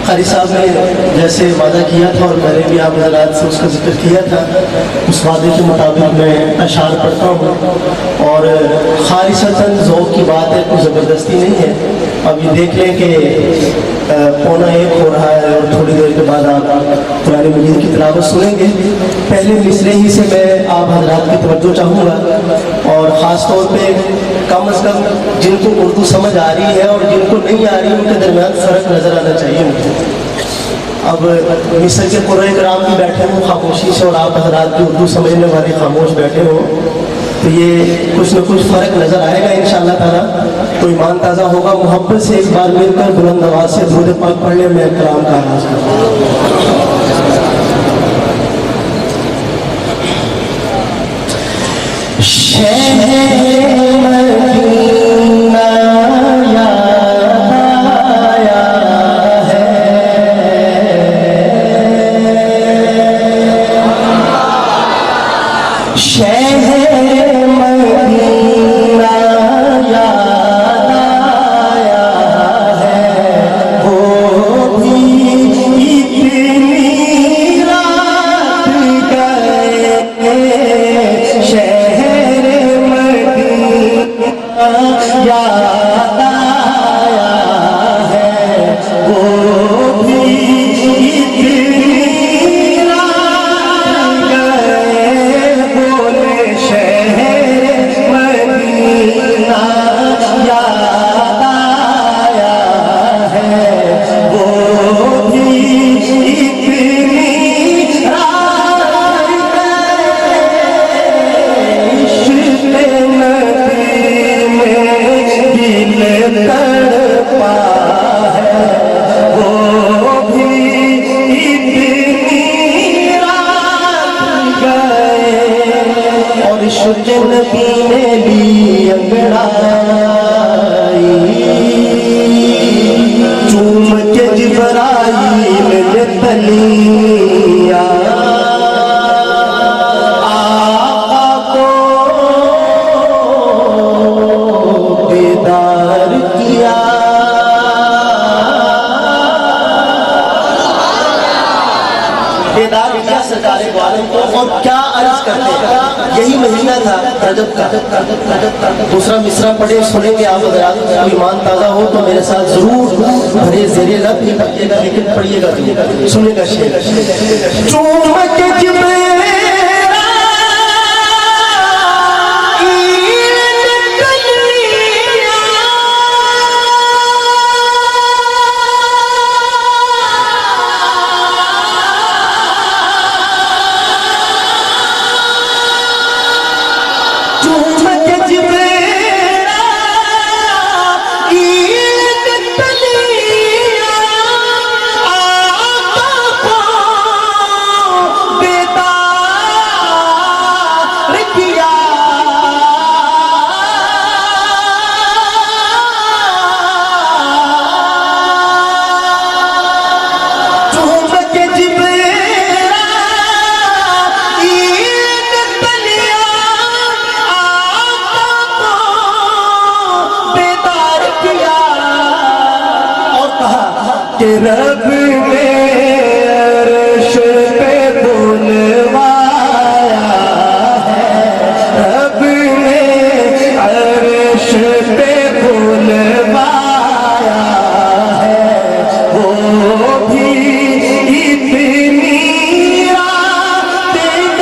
قاری صاحب نے جیسے وعدہ کیا تھا اور میں نے بھی آپ حضرات سے اس کا ذکر کیا تھا، اس وعدے کے مطابق میں اشعار پڑھتا ہوں، اور خالصتاً ذوق کی بات ہے، کوئی زبردستی نہیں ہے۔ اب یہ دیکھ لیں کہ 1:15 ہو رہا ہے اور تھوڑی دیر کے بعد آپ قرآن مجید کی تلاوت سنیں گے۔ پہلے مصرعے ہی سے میں آپ حضرات کی توجہ چاہوں گا، اور خاص طور پہ کم از کم جن کو اردو سمجھ آ رہی ہے اور جن کو نہیں آ رہی ان کے درمیان فرق نظر آنا چاہیے مجھے۔ اب مصر کے قرآن کرام بھی بیٹھے ہوں خاموشی سے، اور آپ حضرات بھی اردو سمجھنے والے خاموش بیٹھے ہوں، تو یہ کچھ نہ کچھ فرق نظر آئے گا انشاءاللہ تعالیٰ۔ تو ایمان تازہ ہوگا، محبت سے ایک بار مل کر بلند آواز سے درود پاک پڑھ لیں، میں کلام کا آغاز کرتا ہوں۔ یہی مہینہ تھا رجب کا۔ دوسرا مصرعہ پڑھے سنیں گے آپ حضرات، کوئی ایمان تازہ ہو تو میرے ساتھ ضرور بھرے زیر لب نہیں پڑھیے گا، لیکن پڑھیے گا، سنیں گا شعر۔ چومک جبریل رب نے عرش پہ بلوایا ہے، رب نے عرش پہ بلوایا ہے، وہ بھی اتنی رات گئے،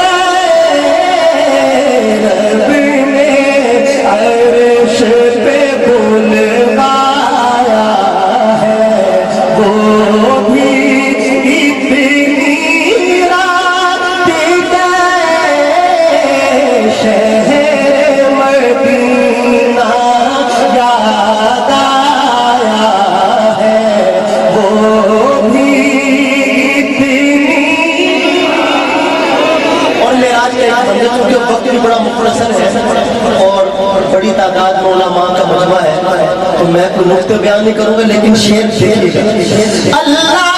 رب نے عرش پہ بلوایا ہے، وہ بھی اتنی رات گئے، شہر مدینہ یاد آیا ہے، وہ بھی اتنی۔ اور معراج کا ایک منظر، چونکہ وقت بھی بڑا مختصر ہے اور بڑی تعداد میں علماء کا مجمع ہے، تو میں کوئی نقطہ بیان نہیں کروں گا، لیکن شعر دیکھیے گا۔ اللہ سارے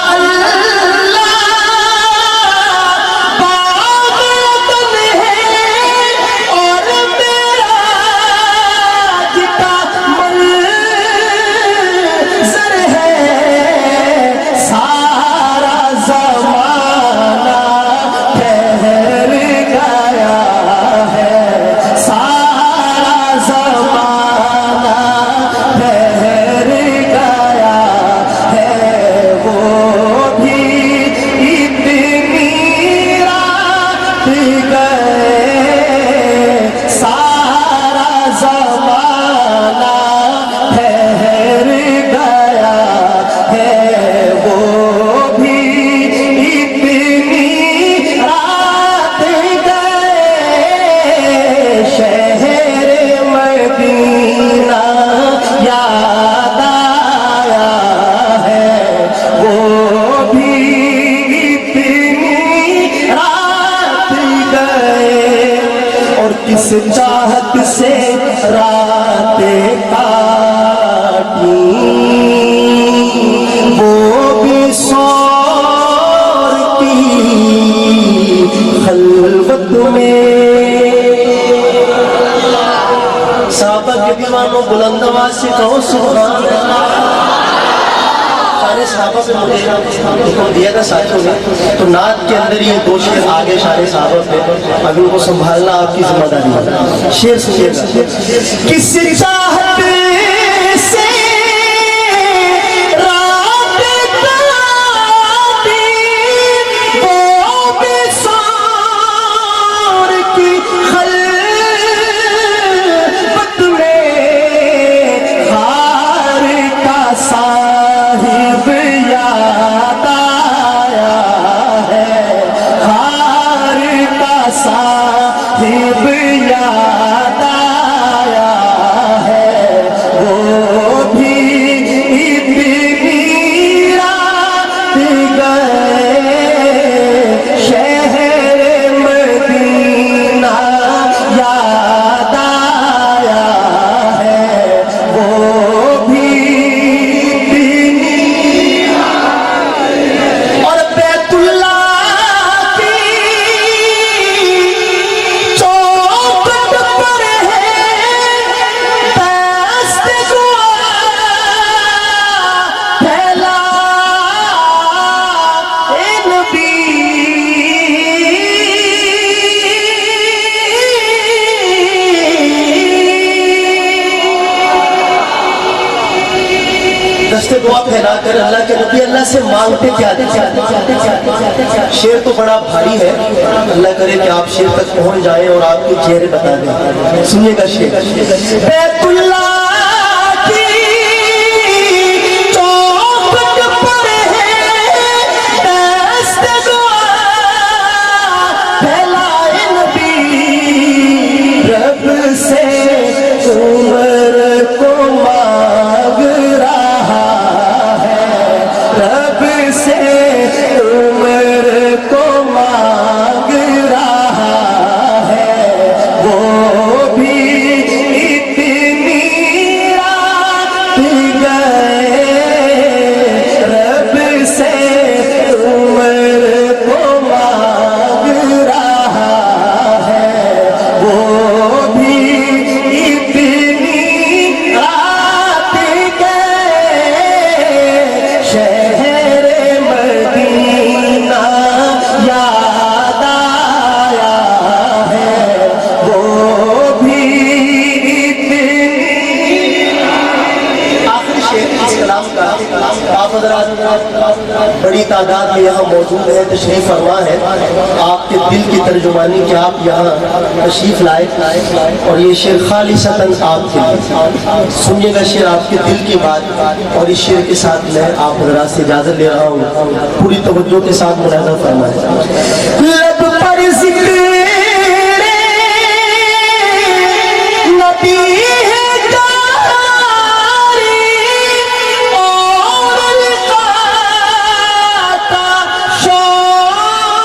صحابہ پہ مجھے حکم دیا تھا ساتھیوں نے، تو نعت کے اندر یہ 2 شعر آگے شان صحابہ پہ، اب ان کو سنبھالنا آپ کی ذمہ داری ہے. شعر سنیے گا. کس چاہت سے رابطہ وہ بسار کی خلوت میں ہار کا صاحب یاد آیا ہے، ہار کا صاحب یاد آیا ہے، وہ بھی اتنی رات گئے شہر مدینہ یاد آیا ہے، وہ بھی اتنی. اور بیت اللہ کی چوکھٹ پر ہے دست دعا پھیلا اے نبی. دست دعا پھیلا کر اللہ کے نبی اللہ سے مانگتے کیا تھے؟ شعر تو بڑا بھاری ہے، اللہ کرے کہ آپ شعر تک پہنچ جائیں اور آپ کے چہرے بتا دیں. سنیے گا شعر. بیت اللہ کی چوکھٹ پر ہے دست دعا پھیلائے نبی، رب سے عمر کو مانگ رہا ہے، رب سے عمر کو مانگ رہا ہے، وہ بھی اتنی رات گئے رب سے عمر کو مانگ رہا ہے، وہ بھی اتنی رات گئے شہر مدینہ یاد آیا ہے، وہ بھی اتنی. آخری شعر اس کلام کا آپ حضرات بڑی تعداد میں یہاں موجود ہیں، تشریف فرما ہے، آپ کے دل کی ترجمانی کہ آپ یہاں تشریف لائے، اور یہ شعر خالصتاً آپ کے لیے. سنیے گا شعر آپ کے دل کی بات، اور اس شعر کے ساتھ میں آپ حضرات سے اجازت لے رہا ہوں. پوری توجہ کے ساتھ ملاحظہ فرمائیں. لب پر ذکر نبی ہے جاری، اور لقاء کا شوق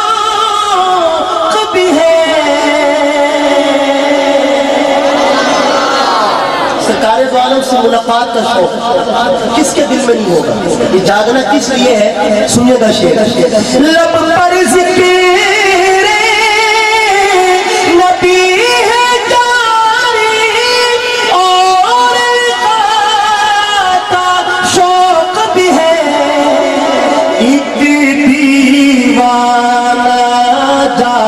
بھی ہے. سرکار دو عالم سے ملاقات کا شوق کس کے دل میں نہیں ہوگا؟ یہ جاگنا کس لیے ہے؟ سنیے گا شعر. لب پر ذکر نبی ہے جاری، اور لقاء کا شوق بھی ہے، ایک دیوانہ جا